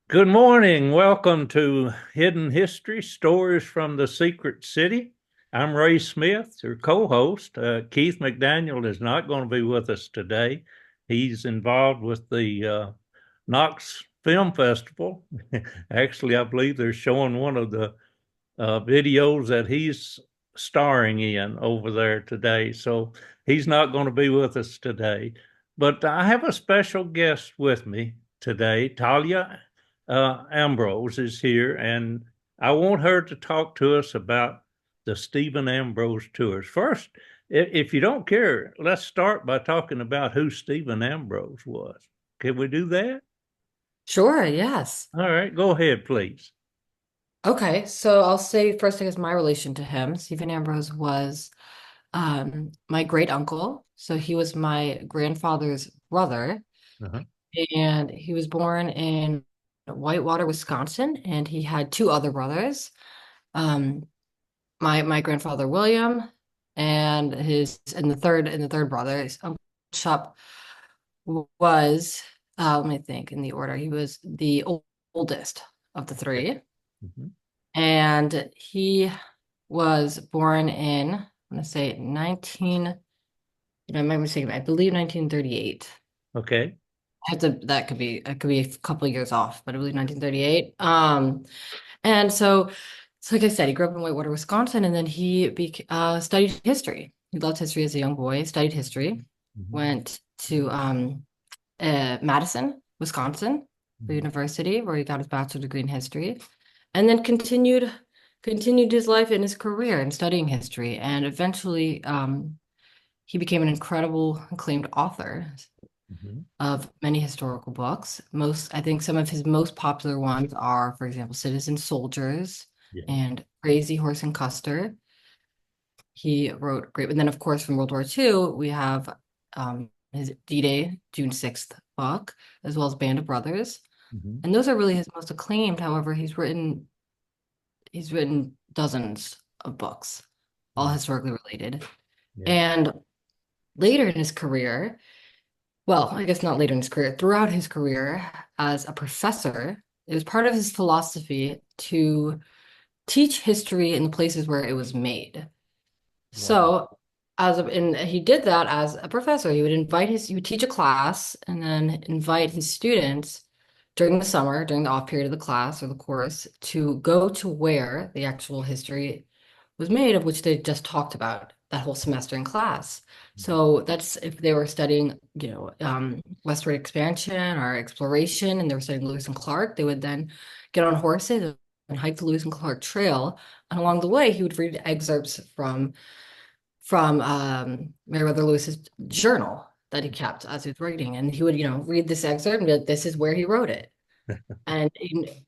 Good morning. Welcome to Hidden History Stories from the Secret City. I'm Ray Smith, your co host. Keith McDaniel is not going to be with us today. He's involved with the Knox Film Festival. Actually, I believe they're showing one of the videos that he's starring in over there today. So he's not going to be with us today. But I have a special guest with me today. Talia Ambrose is here, and I want her to talk to us about the Stephen Ambrose tours. First, if you don't care, let's start by talking about who Stephen Ambrose was. Can we do that? Sure, yes. All right, go ahead, please. Okay, so I'll say first, I guess my relation to him. Stephen Ambrose was my great uncle. So he was my grandfather's brother, Uh-huh. and he was born in Whitewater, Wisconsin, and he had two other brothers. Um, my grandfather William, and the third brother, his uncle Chuck, was let me think in the order. He was the oldest of the Okay. three. Mhm. And he was born in, I'm going to say 19, I might be mistaken, I believe 1938. Okay. That could be a couple of years off, but I believe 1938. And so like I said, he grew up in Whitewater, Wisconsin, and then studied history. He loved history as a young boy, studied history, Mhm. went to Madison, Wisconsin, for Mhm. university, where he got his bachelor's degree in history, and then continued his life and his career in studying history, and eventually he became an incredible acclaimed author Mhm. of many historical books. I think some of his most popular ones are, for example, Citizen Soldiers Yeah. and Crazy Horse and Custer. He wrote great, and then of course from World War II we have his D-Day, June 6th book, as well as Band of Brothers. Mhm. And those are really his most acclaimed. However, he's written dozens of books, all Mhm. historically related. Yeah. And later in his career, well, I guess not later in his career, throughout his career as a professor, it was part of his philosophy to teach history in the places where it was made. Wow. So, and he did that as a professor. He would teach a class and then invite his students during the summer, during the off period of the class or the course, to go to where the actual history was made, of which they just talked about that whole semester in class. So that's if they were studying, westward expansion or exploration, and they were studying Lewis and Clark, they would then get on horses and hike the Lewis and Clark Trail. And along the way, he would read excerpts from Meriwether Lewis's journal that he kept as he was writing, and he would, read this excerpt and be like, "This is where he wrote it." And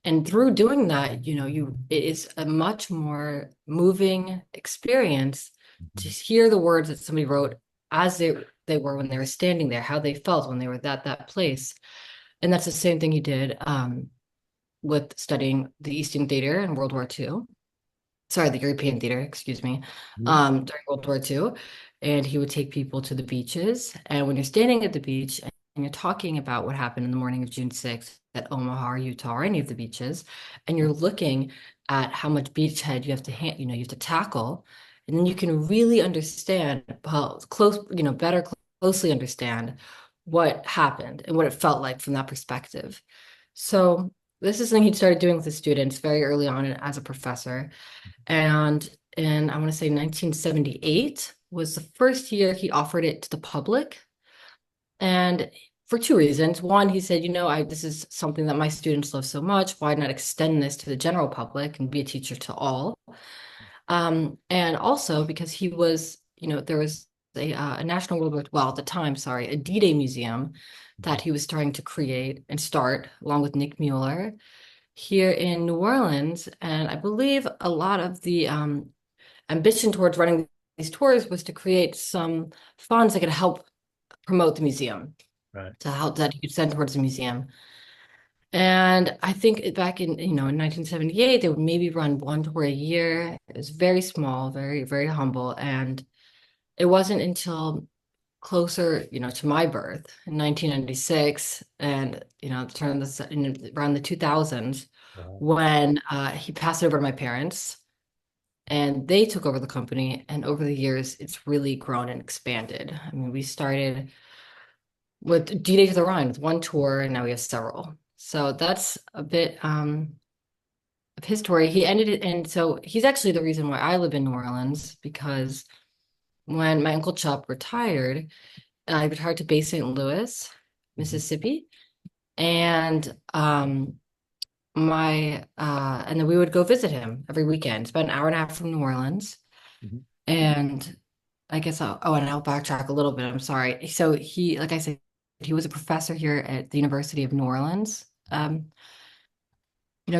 and through doing that, it is a much more moving experience to Mhm. hear the words that somebody wrote as they were when they were standing there, how they felt when they were at that place. And that's the same thing he did with studying the Eastern Theater in World War II. Sorry, the European theater, excuse me, Mhm. during World War II. And he would take people to the beaches. And when you're standing at the beach and you're talking about what happened in the morning of June 6th at Omaha, Utah, or any of the beaches, and you're looking at how much beachhead you have to you have to tackle, and then you can really understand, well, closely understand what happened and what it felt like from that perspective. So this is something he started doing with his students very early on as a professor. And in, I want to say 1978 was the first year he offered it to the public. And for two reasons. One, he said, this is something that my students love so much. Why not extend this to the general public and be a teacher to all? And also because there was a National World War, well, at the time, sorry, a D-Day museum that he was trying to create and start along with Nick Mueller here in New Orleans. And I believe a lot of the ambition towards running these tours was to create some funds that could help promote the museum, Right. to help that you could send towards the museum. And I think back in 1978, they would maybe run one tour a year. It was very small, very, very humble. And it wasn't until closer, to my birth in 1996, and around the 2000s, Wow. when he passed it over to my parents, and they took over the company. And over the years, it's really grown and expanded. I mean, we started with D-Day to the Rhine with one tour, and now we have several. So that's a bit of his story. He ended it, and so he's actually the reason why I live in New Orleans, because when my Uncle Chuck retired, I retired to Bay St. Louis, Mhm. Mississippi, and and then we would go visit him every weekend. It's about an hour and a half from New Orleans. Mhm. And I guess and I'll backtrack a little bit. I'm sorry. So like I said, he was a professor here at the University of New Orleans.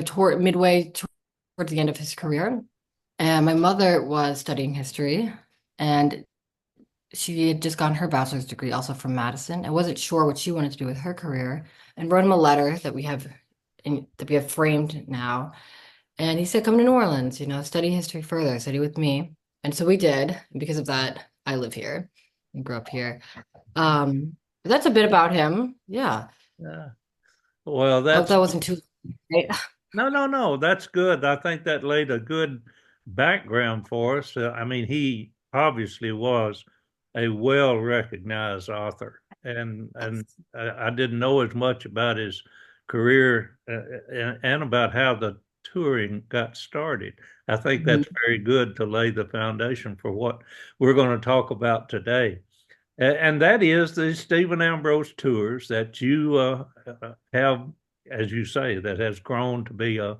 Toward towards the end of his career. And my mother was studying history, and she had just gotten her bachelor's degree also from Madison. I wasn't sure what she wanted to do with her career, and wrote him a letter that we have framed now. And he said, "Come to New Orleans, study history further, study with me." And so we did. And because of that, I live here and grew up here. But that's a bit about him. Yeah. Yeah. Well, I hope that's that wasn't too right. no, no, no. That's good. I think that laid a good background for us. I mean, he obviously was a well-recognized author, and I didn't know as much about his career and about how the touring got started. I think Mhm. that's very good to lay the foundation for what we're going to talk about today. And that is the Stephen Ambrose tours that you have, as you say, that has grown to be a,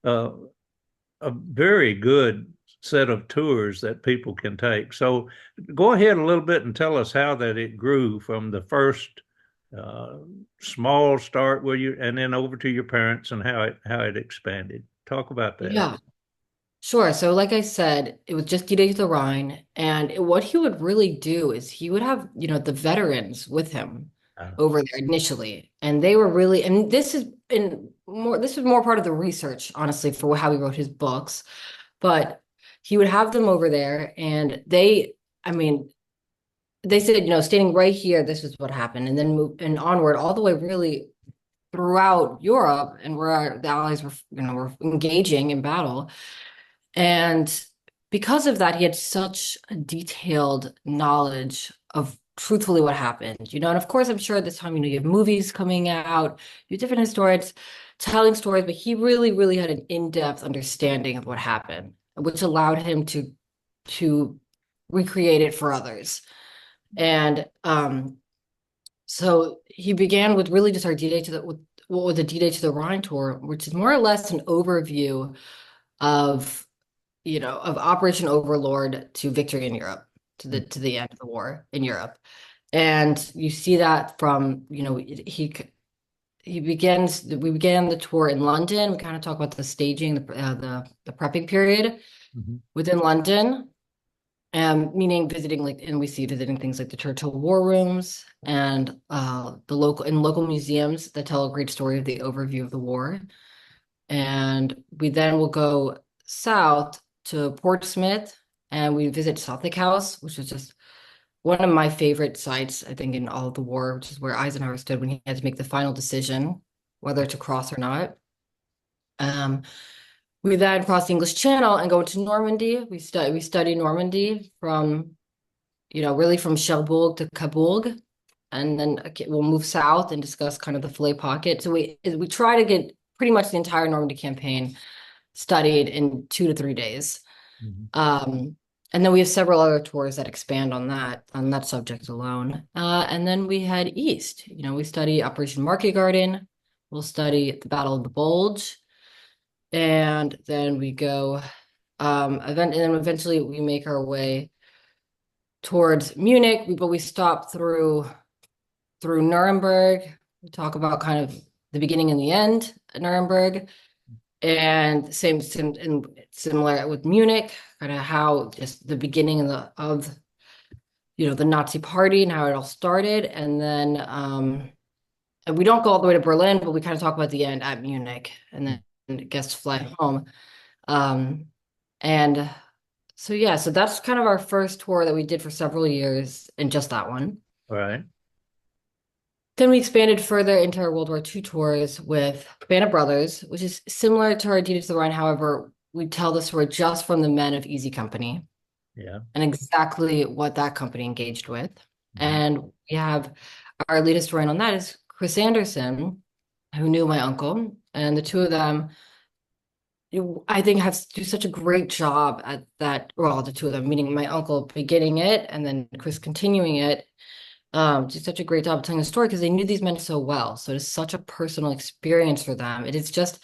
a very good set of tours that people can take. So go ahead a little bit and tell us how that it grew from the first uh, small start where you, and then over to your parents, and how it expanded. Talk about that. Yeah. Sure. So, like I said, it was just D-Day to the Rhine. And what he would really do is he would have, the veterans with him Uh, over there initially. And they were really, and this is more part of the research, honestly, for how he wrote his books. But he would have them over there, and I mean, they said, standing right here, this is what happened. And then move and onward all the way really throughout Europe, and where the Allies were engaging in battle. And because of that, he had such a detailed knowledge of truthfully what happened, and of course, I'm sure at this time, you have movies coming out, you have different historians telling stories, but he really, really had an in-depth understanding of what happened, which allowed him to recreate it for others. And so he began with really just our D-Day to the with what was the D-Day to the Rhine tour, which is more or less an overview of of Operation Overlord to victory in Europe, to the end of the war in Europe. And you see that from, he begins we began the tour in London. We kind of talk about the staging, the prepping period mhm, within London, meaning visiting, and we see visiting things like the Churchill War Rooms, and local museums that tell a great story of the overview of the war. And we then will go south to Portsmouth, and we visit Suffolk House, which is just one of my favorite sites, I think, in all of the war, which is where Eisenhower stood when he had to make the final decision whether to cross or not. Um, we then cross the English Channel and go into Normandy. We study Normandy from, really from Cherbourg to Cabourg, and then we'll move south and discuss kind of the Filet Pocket. So we try to get pretty much the entire Normandy campaign studied in 2 to 3 days. mhm, Um, and then we have several other tours that expand on that subject alone. And then we head east. We study Operation Market Garden. We'll study the Battle of the Bulge, and then we go and then eventually we make our way towards Munich, but we stop through Nuremberg. We talk about kind of the beginning and the end at Nuremberg. And and similar with Munich, kind of how just the beginning of the Nazi Party and how it all started. And we don't go all the way to Berlin, but we kind of talk about the end at Munich, and then guests fly home. Um, and So yeah, so that's kind of our first tour that we did for several years, and just that one. Right. Then we expanded further into our World War II tours with Band of Brothers, which is similar to our Deed to the Rhine. However, we tell the story just from the men of Easy Company Yeah. and exactly what that company engaged with. Mhm. And we have our lead historian on that is Chris Anderson, who knew my uncle, and the two of them, I think, have do such a great job at that. Well, the two of them, meaning my uncle beginning it and then Chris continuing it, did such a great job of telling the story because they knew these men so well. So it's such a personal experience for them. It is just,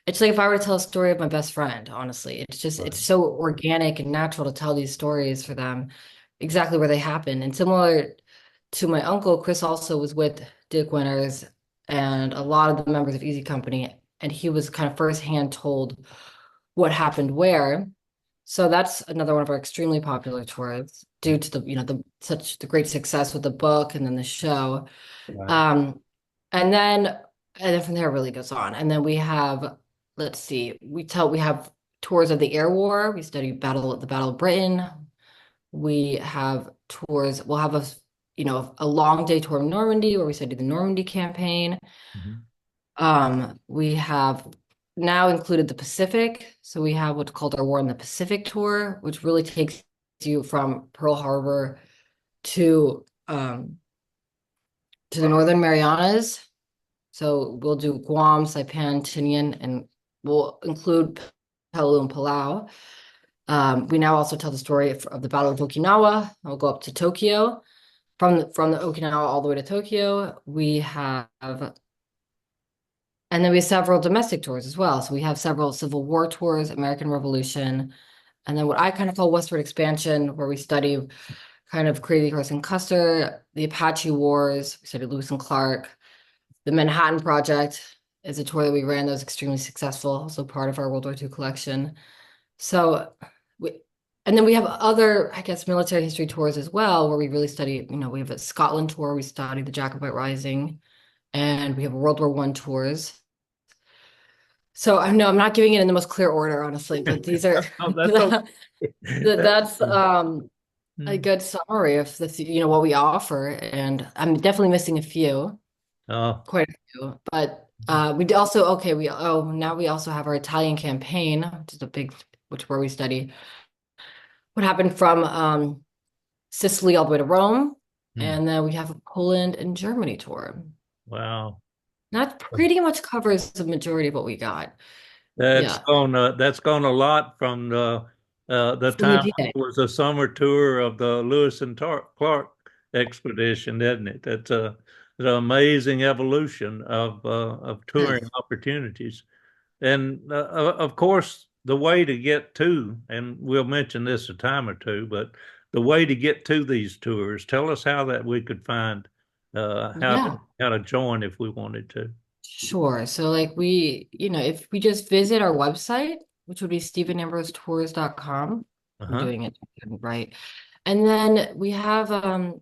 it's like if I were to tell a story of my best friend, honestly. It's just, Right. it's so organic and natural to tell these stories for them exactly where they happen. And similar to my uncle, Chris also was with Dick Winters and a lot of the members of Easy Company, and he was kind of firsthand told what happened where. So that's another one of our extremely popular tours due to the great success with the book and then the show. Right. Um, and then and then from there it really goes on. And then we have, let's see, we have tours of the Air War. We study the Battle of Britain. We have tours, we'll have a long day tour of Normandy where we study the Normandy campaign. Mhm. We have now included the Pacific. So we have what's called our War in the Pacific tour, which really takes you from Pearl Harbor to the Northern Marianas. So we'll do Guam, Saipan, Tinian, and we'll include Peleliu and Palau. We now also tell the story of the Battle of Okinawa. We'll go up to Tokyo. From the Okinawa all the way to Tokyo. And then we have several domestic tours as well. So we have several Civil War tours, American Revolution, and then what I kind of call Westward Expansion, where we study kind of Crazy Horse and Custer, the Apache Wars. We studied Lewis and Clark. The Manhattan Project is a tour that we ran that was extremely successful, also part of our World War II collection. So we, and then we have other, I guess, military history tours as well, where we really study, we have a Scotland tour, we study the Jacobite Rising, and we have World War One tours. So I know I'm not giving it in the most clear order, honestly, but these are Oh, that's okay. That's that's okay. a Mm. good summary of what we offer. And I'm definitely missing a few, Oh. quite a few. But we also okay, now we also have our Italian campaign, which where we study what happened from Sicily all the way to Rome. Mm. And then we have a Poland and Germany tour. Wow. That pretty much covers the majority of what we got. That's Yeah. gone a lot from the From the time DA. it was a summer tour of the Lewis and Clark expedition, isn't it? That's an amazing evolution of touring Yes. opportunities. And of course, the way to get to, and we'll mention this a time or two, but the way to get to these tours, tell us how that we could find Yeah. how to join if we wanted to. Sure. So like if we just visit our website, which would be stephenambrosetours.com, I'm Uh-huh. doing it right. And then we have a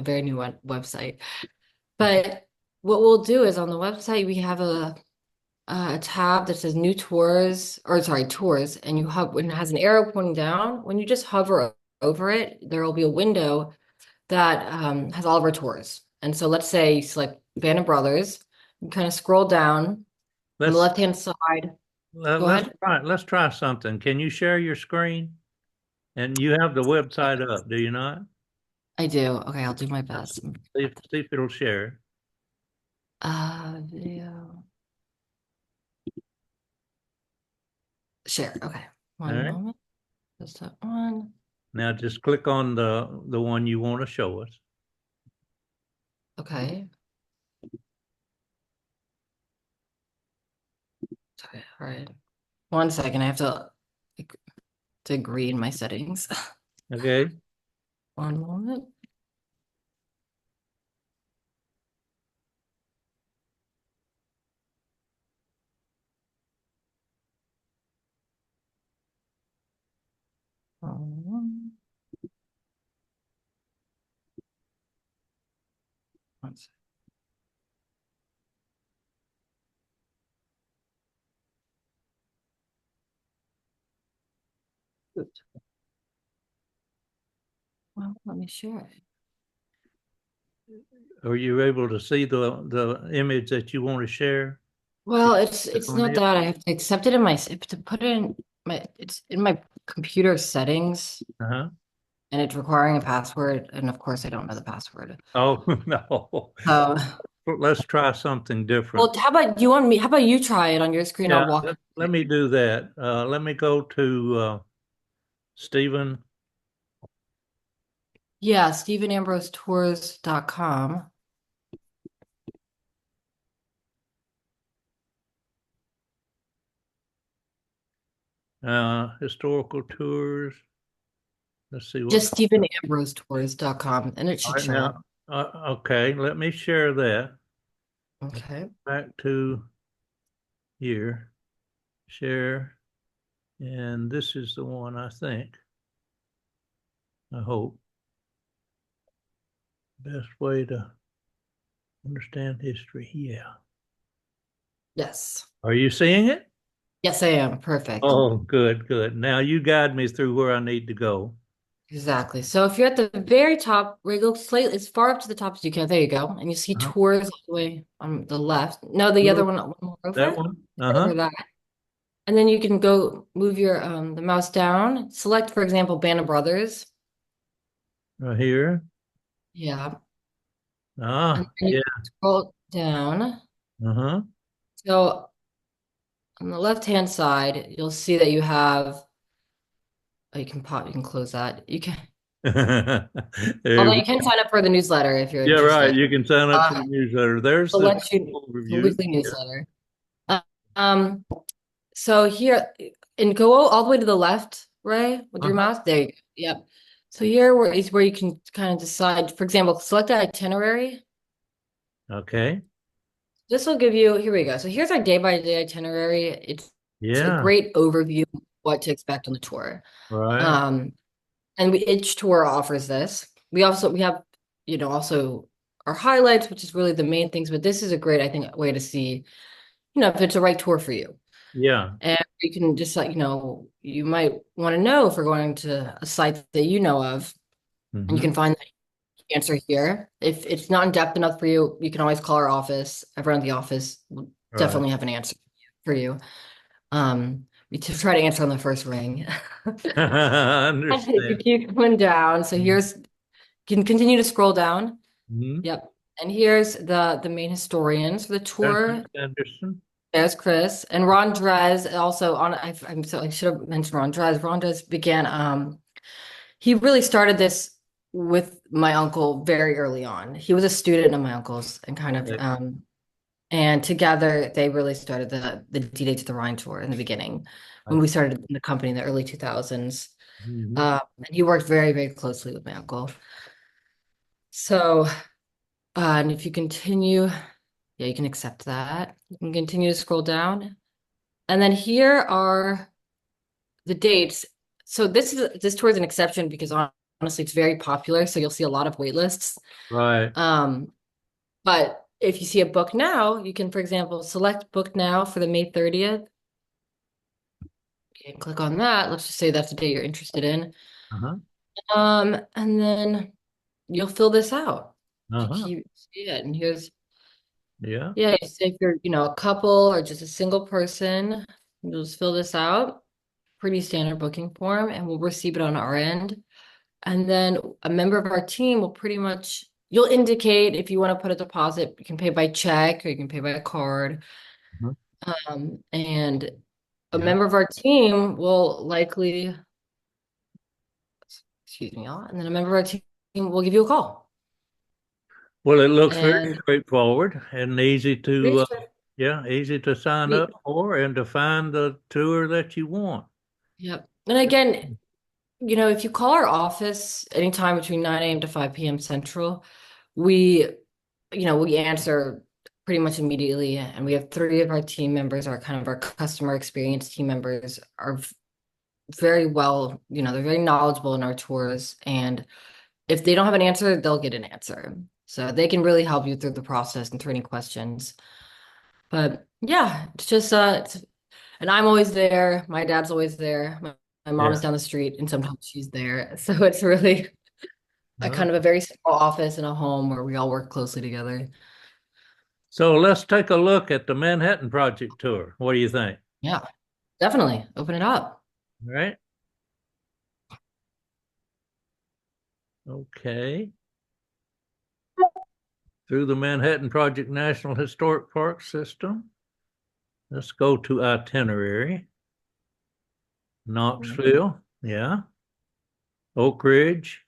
very new website. But what we'll do is on the website we have a tab that says new tours, or sorry, tours, and when it has an arrow pointing down, when you just hover over it, there will be a window that has all of our tours. And so let's say you select Band of Brothers, you kind of scroll down on the Let's left-hand side. Go let's ahead. try something. Can you share your screen? And you have the website up, do you not? I do. Okay, I'll do my best. See if it'll share. Video. Share. Okay. All One right. moment. Just that one. Now just click on the one you want to show us. Okay. Okay. All right. 1 second. I have to agree in my settings. Okay. One moment. Um, 1 second. Well, let me share it. Are you able to see the image that you want to share? Well, Click it's on not it. that I have to accept it in my I have to put it in my it's in my computer settings Uh-huh. and it's requiring a password. And of course, I don't know the password. Oh, no. So, Let's try something different. well, how about you want me? How about you try it on your screen? Yeah, I'll walk let, you let through me it. do that. Let me go to Stephen, Yeah, StephenAmbroseTours.com. historical tours. Let's see what. Just StephenAmbroseTours.com, and it All should right, show up. now, okay, let me share that. Okay. Back to here, share, and this is the one I think. I hope best way to understand history. Yeah. Yes. Are you seeing it? Yes, I am. Perfect. Oh, good, good. Now you guide me through where I need to go. Exactly. So if you're at the very top, where you go slightly as far up to the top as you can, there you go. And you see Uh-huh. tours all the way on the left. No, the other Look, one more that over. one. Uh-huh. Over that. And then you can go move your the mouse down. Select, for example, Band of Brothers. Right here. Yeah. And Ah, then you yeah. scroll down. Uh-huh. So on the left-hand side, you'll see that you have, oh, you can close that. You can, There although we you can go. sign up for the newsletter if you're Yeah, right. interested. You can sign up for Uh, the newsletter. There's I'll the let you, the overview. weekly Yeah. newsletter. Uh, Um, so here, and go all the way to the left, Ray, with your Uh-huh. mouse. There you go. Yep. So here is where you can kind of decide, for example, select an itinerary. Okay. This will give you, here we go. So here's our day-by-day itinerary. It's a Yeah. great overview of what to expect on the tour. Right. Um, and each tour offers this. We have, also our highlights, which is really the main things, but this is a great, I think, way to see, if it's the right tour for you. Yeah. And you can just like, you might want to know if we're going to a site that you know of, and you Mm-hmm. can find the answer here. If it's not in depth enough for you, you can always call our office. Everyone at the office will Right. definitely have an answer for you. We to try to answer on the first ring. I And if you understand. keep going down, so here's you can continue to scroll down. Mm-hmm. Yep. And here's the main historians for the That's tour. Anderson. There's Chris and Ron Drez also on. I should have mentioned Ron Drez. Ron Drez began. He really started this with my uncle very early on. He was a student of my uncle's and kind of Right. and together they really started the D-Day to the Rhine tour in the beginning I when we see. started in the company in the early 2000s. Mm-hmm. And he worked very, very closely with my uncle. So, and if you continue, yeah, you can accept that. You can continue to scroll down. And then here are the dates. So this tour is an exception because honestly, it's very popular. So you'll see a lot of wait lists. Right. Um, but if you see a book now, you can, for example, select book now for the May 30th. Okay, click on that. Let's just say that's the date you're interested in. Uh-huh. And then you'll fill this out to Uh-huh. keep see it. And here's, Yeah. yeah, say if you're, a couple or just a single person, you'll just fill this out. Pretty standard booking form, and we'll receive it on our end. And then a member of our team will pretty much, you'll indicate if you want to put a deposit, you can pay by check or you can pay by a card. Uh-huh. And a Yeah. member of our team will likely, excuse me, and then a member of our team will give you a call. Well, it looks very And straightforward and easy pretty to, sure, yeah, easy to sign up pretty, for and to find the tour that you want. yep. And again, if you call our office anytime between 9 a.m. to 5 p.m. Central, we we answer pretty much immediately. And we have three of our team members, our kind of our customer experience team members are very well, they're very knowledgeable in our tours. And if they don't have an answer, they'll get an answer. So they can really help you through the process and through any questions. But yeah, it's just and I'm always there. My dad's always there. My mom is Yeah. down the street and sometimes she's there. So it's really a Uh, kind of a very small office in a home where we all work closely together. so let's take a look at the Manhattan Project tour. What do you think? Yeah, definitely. Open it up. All right. Okay. Through the Manhattan Project National Historic Park System. Let's go to itinerary. Knoxville. Yeah. Oak Ridge.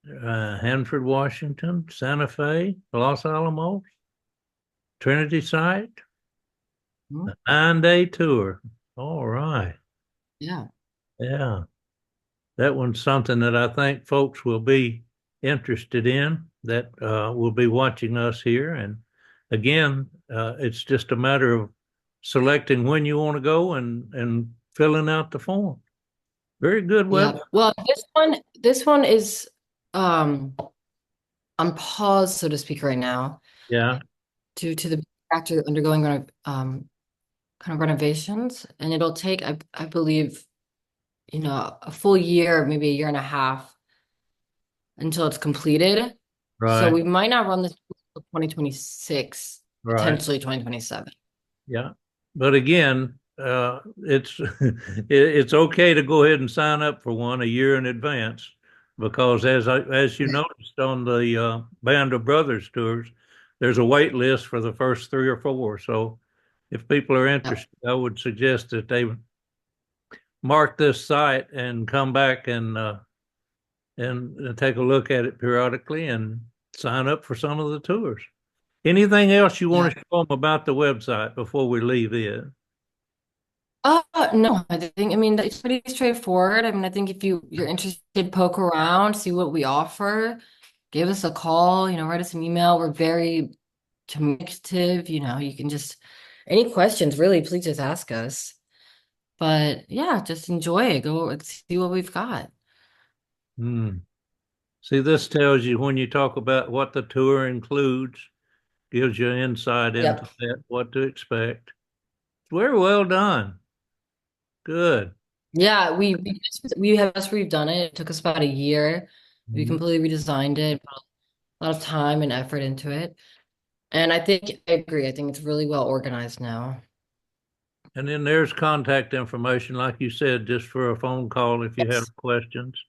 Hanford, Washington. Santa Fe. Los Alamos. Trinity Site. Mhm. A 9-day tour. All right. Yeah. Yeah. That one's something that I think folks will be interested in that will be watching us here. And again, it's just a matter of selecting when you want to go and filling out the form. Very good web. Yeah. Well, this one is um on pause, so to speak, right now, Yeah. due to the after undergoing kind of renovations. And it'll take, I believe, a full year, maybe a year and a half until it's completed. So Right. we might not run this until 2026, Right. potentially 2027. Yeah. But again, it's it's okay to go ahead and sign up for one a year in advance because as you noticed on the Band of Brothers tours, there's a wait list for the first three or four. So if people are Yep. interested, I would suggest that they mark this site and come back and take a look at it periodically and sign up for some of the tours. Anything else you Yeah. want to show them about the website before we leave it? No, I mean, it's pretty straightforward. I mean, I think if you're interested, poke around, see what we offer, give us a call, write us an email. We're very communicative, you can just, any questions, really, please just ask us. But yeah, just enjoy it. Go and see what we've got. Hmm. See, this tells you when you talk about what the tour includes, gives you insight into Yep. that, what to expect. Very well done. Good. Yeah, we have just redone it. It took us about a year. We Mhm. completely redesigned it, put a lot of time and effort into it. And I agree. I think it's really well organized now. And then there's contact information, like you said, just for a phone call if you have Yes. questions.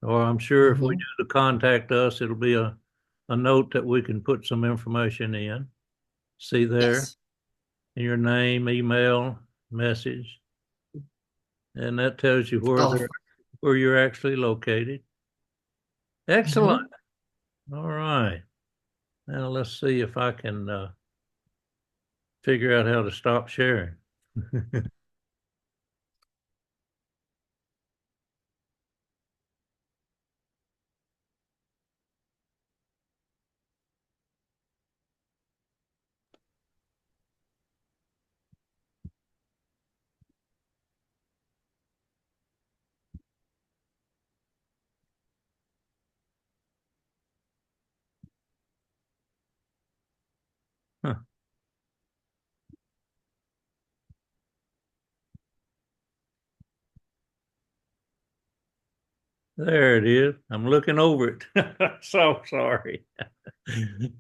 Or I'm sure if we Hmm. do the contact us, it'll be a note that we can put some information in. See there, Yes. your name, email, message, and that tells you Oh. where you're actually located. Excellent. Mhm. All right. Now let's see if I can figure out how to stop sharing. Huh. There it is. I'm looking over it. So sorry.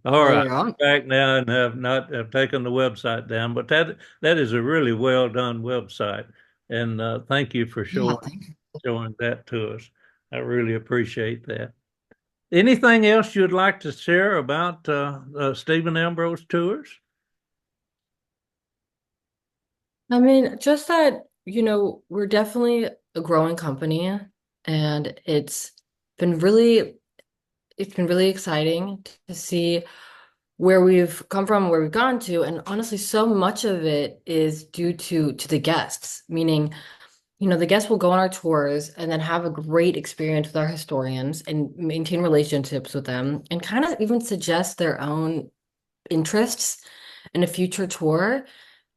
All Oh, right. you're on. Back now and have taken the website down, but that is a really well done website. And thank you for Yeah, thank you. showing that to us. I really appreciate that. Anything else you'd like to share about Stephen Ambrose tours? I mean, just that, we're definitely a growing company and it's been really exciting to see where we've come from, where we've gone to, and honestly, so much of it is due to the guests, meaning, the guests will go on our tours and then have a great experience with our historians and maintain relationships with them and kind of even suggest their own interests in a future tour.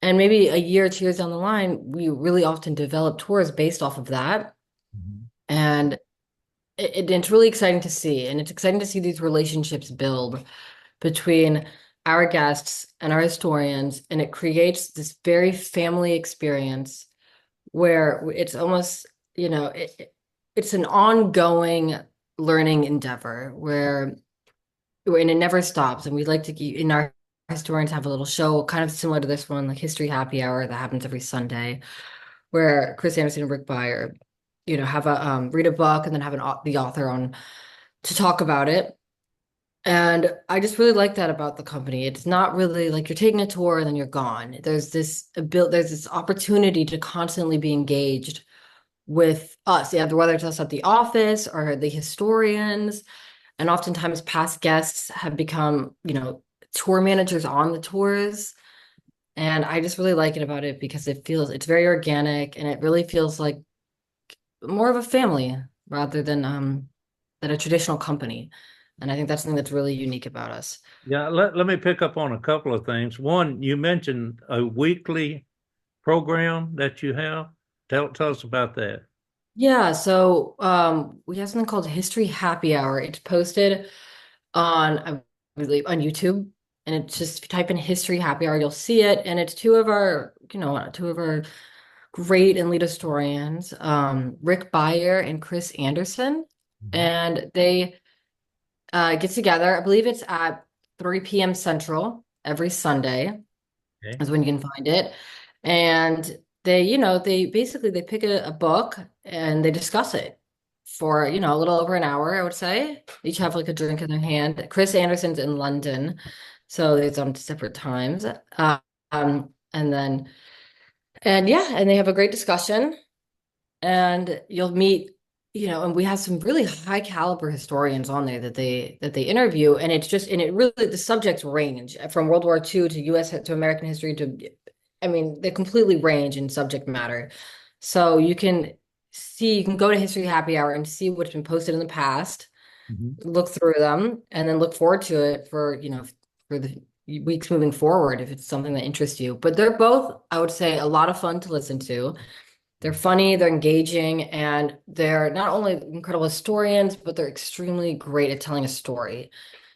And maybe a year, 2 years down the line, we really often develop tours based off of that. Mhm. And it's really exciting to see. And it's exciting to see these relationships build between our guests and our historians. And it creates this very family experience where it's almost, it's an ongoing learning endeavor and it never stops. And we like to keep in our historians have a little show kind of similar to this one, like History Happy Hour that happens every Sunday, where Chris Anderson and Rick Beyer, have a read a book and then have the author on to talk about it. And I just really like that about the company. It's not really like you're taking a tour and then you're gone. There's this opportunity to constantly be engaged with us. Yeah, whether it's us at the office or the historians. And oftentimes past guests have become, tour managers on the tours. And I just really like it about it because it's very organic and it really feels like more of a family rather than a traditional company. And I think that's something that's really unique about us. Yeah, let me pick up on a couple of things. One, you mentioned a weekly program that you have. Tell us about that. Yeah, so we have something called History Happy Hour. It's posted on, I believe, on YouTube, and it's just if you type in History Happy Hour, you'll see it. And it's two of our great and lead historians, Rick Beyer and Chris Anderson, Mhm. and they get together. I believe it's at 3 p.m. Central every Sunday Okay. is when you can find it. And they basically they pick a book and they discuss it for, a little over an hour, I would say. Each have like a drink in their hand. Chris Anderson's in London, so it's on separate times. And then and yeah, and they have a great discussion and you'll meet, and we have some really high caliber historians on there that they interview, and it really the subjects range from World War II to US to American history to, I mean, they completely range in subject matter. So you can go to History Happy Hour and see what's been posted in the past, Mhm. look through them, and then look forward to it for the weeks moving forward if it's something that interests you. But they're both, I would say, a lot of fun to listen to. They're funny, they're engaging, and they're not only incredible historians, but they're extremely great at telling a story.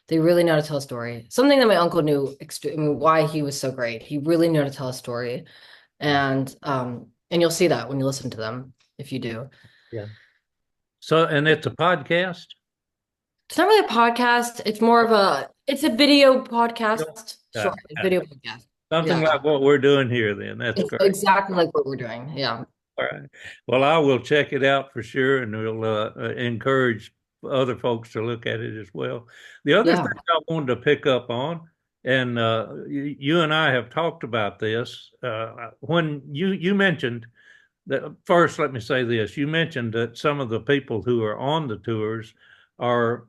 They really know how to tell a story. Something that my uncle knew, I mean, why he was so great. He really knew how to tell a story. And you'll see that when you listen to them, if you do. Yeah. So, and it's a podcast? It's not really a podcast. It's a video podcast. Sure, Yeah. a video podcast. Something Yeah. like what we're doing here then. That's It's great. exactly like what we're doing. Yeah. All right. Well, I will check it out for sure, and we'll encourage other folks to look at it as well. The other thing Yeah. I wanted to pick up on, and you and I have talked about this, when you mentioned first, let me say this. You mentioned that some of the people who are on the tours are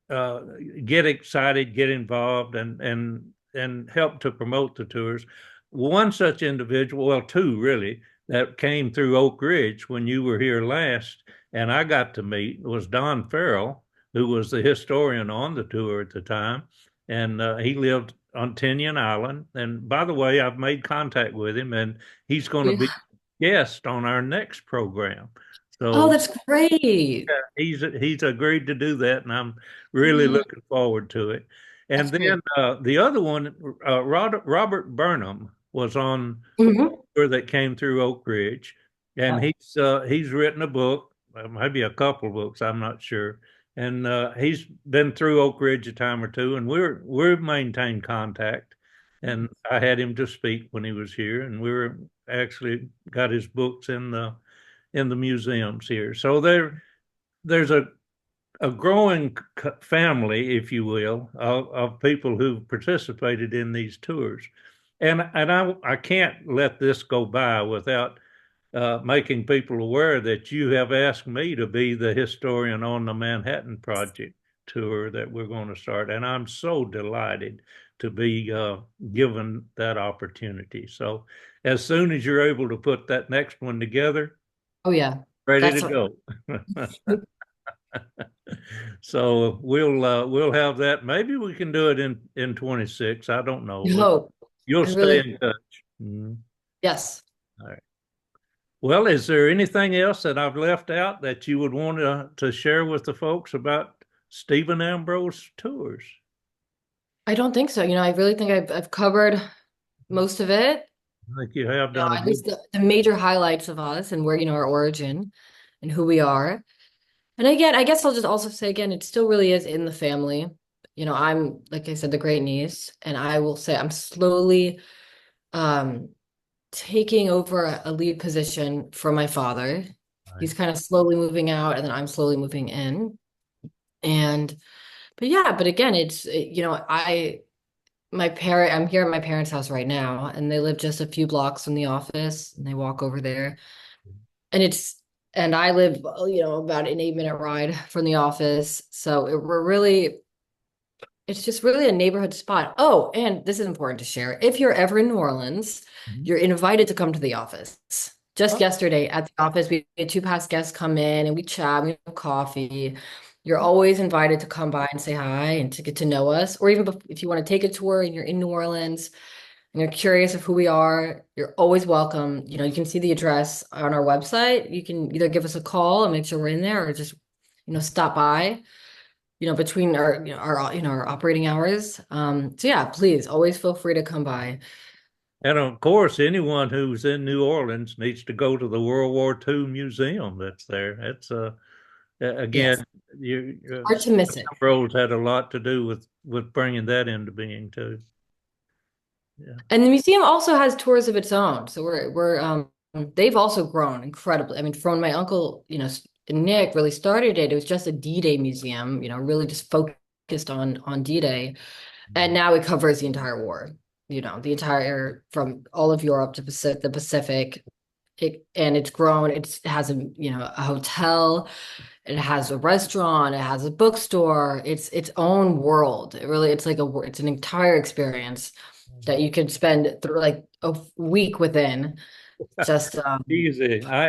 uh, get excited, get involved, and help to promote the tours. One such individual, well, two really, that came through Oak Ridge when you were here last, and I got to meet was Don Farrell, who was the historian on the tour at the time, and he lived on Tinian Island. And by the way, I've made contact with him, and he's going to be Yeah. guest on our next program. Oh, So that's great. he's agreed to do that, and I'm really Yeah, looking forward to it. And that's then great. the other one, Robert Burnham, was on Mhm. tour that came through Oak Ridge, and Yeah. he's written a book, maybe a couple of books, I'm not sure. And he's been through Oak Ridge a time or two, and we've maintained contact. And I had him to speak when he was here, and we were actually got his books in the museums here. So there's a growing family, if you will, of people who've participated in these tours. And I can't let this go by without making people aware that you have asked me to be the historian on the Manhattan Project tour that we're going to start. And I'm so delighted to be given that opportunity. So as soon as you're able to put that next one together, Oh yeah. ready to That's what go. So we'll have that. Maybe we can do it in 26. I don't know, I but hope. you'll I stay really in touch. Mhm. yes. All right. Well, is there anything else that I've left out that you would want to share with the folks about Stephen Ambrose tours? I don't think so. I really think I've covered most of it. I think you have You know, done a at least good. the major highlights of us and where, our origin and who we are. And again, I guess I'll just also say again, it still really is in the family. I'm, like I said, the great niece, and I will say I'm slowly um taking over a lead position for my father. Right. He's kind of slowly moving out, and then I'm slowly moving in. And but yeah, but again, I'm here at my parents' house right now, and they live just a few blocks from the office, and they walk over there. And I live, about an 8-minute ride from the office. So it's just really a neighborhood spot. Oh, and this is important to share. If you're ever in New Orleans, Mhm. you're invited to come to the office. Just Oh, yesterday at the office, we had two past guests come in and we chat, we have coffee. You're always invited to come by and say hi and to get to know us. Or even if you want to take a tour and you're in New Orleans and you're curious of who we are, you're always welcome. You can see the address on our website. You can either give us a call and make sure we're in there or just, stop by between our operating hours. So yeah, please always feel free to come by. and of course, anyone who's in New Orleans needs to go to the World War II museum that's there. It's Yes, again, you hard to miss it. Ambrose had a lot to do with bringing that into being too. Yeah. And the museum also has tours of its own. So they've also grown incredibly. I mean, from my uncle, Nick really started it. It was just a D-Day museum, really just focused on D-Day. And now it covers the entire war, the entire from all of Europe to the Pacific. And it's grown. It has a hotel. It has a restaurant. It has a bookstore. It's its own world. It's an entire experience that you could spend through like a week within. Just Easy. I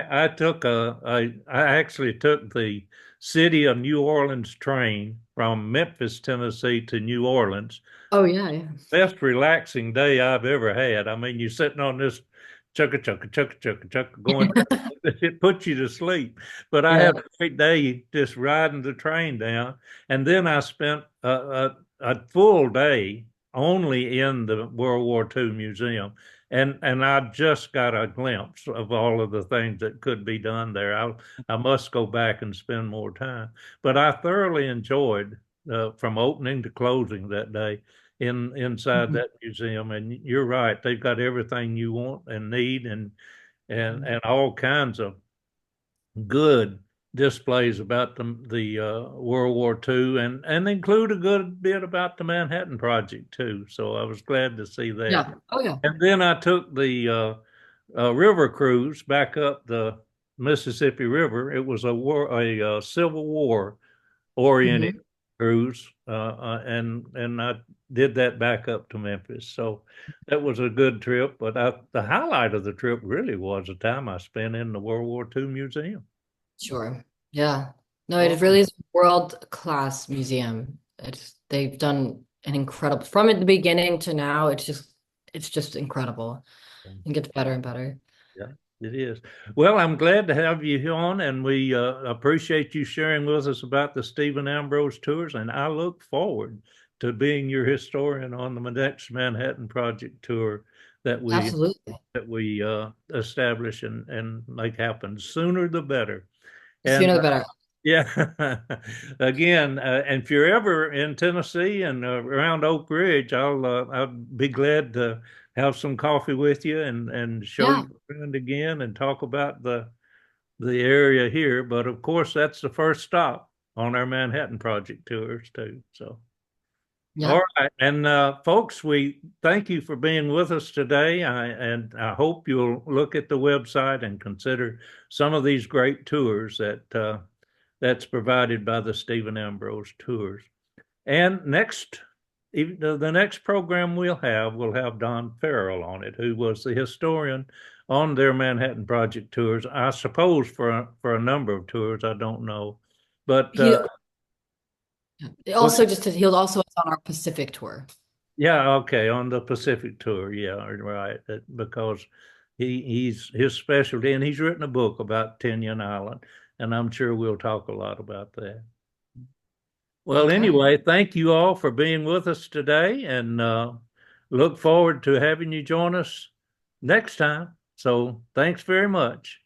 actually took the city of New Orleans train from Memphis, Tennessee to New Orleans. oh yeah, yeah, Best relaxing day I've ever had. I mean, you're sitting on this chugga chugga chugga chugga chugga going down. It puts you to sleep. But I yeah. had a great day just riding the train down, and then I spent a full day only in the World War II museum, and I just got a glimpse of all of the things that could be done there. I must go back and spend more time. But I thoroughly enjoyed from opening to closing that day inside Mhm. that museum. And you're right, they've got everything you want and need, and all kinds of good displays about the World War II, and include a good bit about the Manhattan Project too. So I was glad to see that. Yeah. Oh yeah. And then I took the river cruise back up the Mississippi River. It was a Civil War oriented Hmm. cruise, and I did that back up to Memphis. So that was a good trip. But the highlight of the trip really was the time I spent in the World War II museum. Sure. Yeah. No, it Oh, really is a world-class museum. They've done an incredible from the beginning to now. It's just incredible and gets better and better. yeah, it is. Well, I'm glad to have you on, and we appreciate you sharing with us about the Stephen Ambrose tours. And I look forward to being your historian on the next Manhattan Project tour that we Absolutely. establish and make happen. Sooner the better. The sooner And the better. yeah, again, and if you're ever in Tennessee and around Oak Ridge, I'll be glad to have some coffee with you and show Yeah. you around again and talk about the area here. But of course, that's the first stop on our Manhattan Project tours too. So. All Yeah. right. And folks, we thank you for being with us today. And I hope you'll look at the website and consider some of these great tours that's provided by the Stephen Ambrose Tours. And the next program we'll have Don Farrell on it, who was the historian on their Manhattan Project tours. I suppose for a number of tours, I don't know, but He well, also just he'll also on our Pacific tour. yeah, okay, on the Pacific tour, yeah, right. Because he's his specialty, and he's written a book about Tinian Island, and I'm sure we'll talk a lot about that. Well, Okay. anyway, thank you all for being with us today, and look forward to having you join us next time. So thanks very much.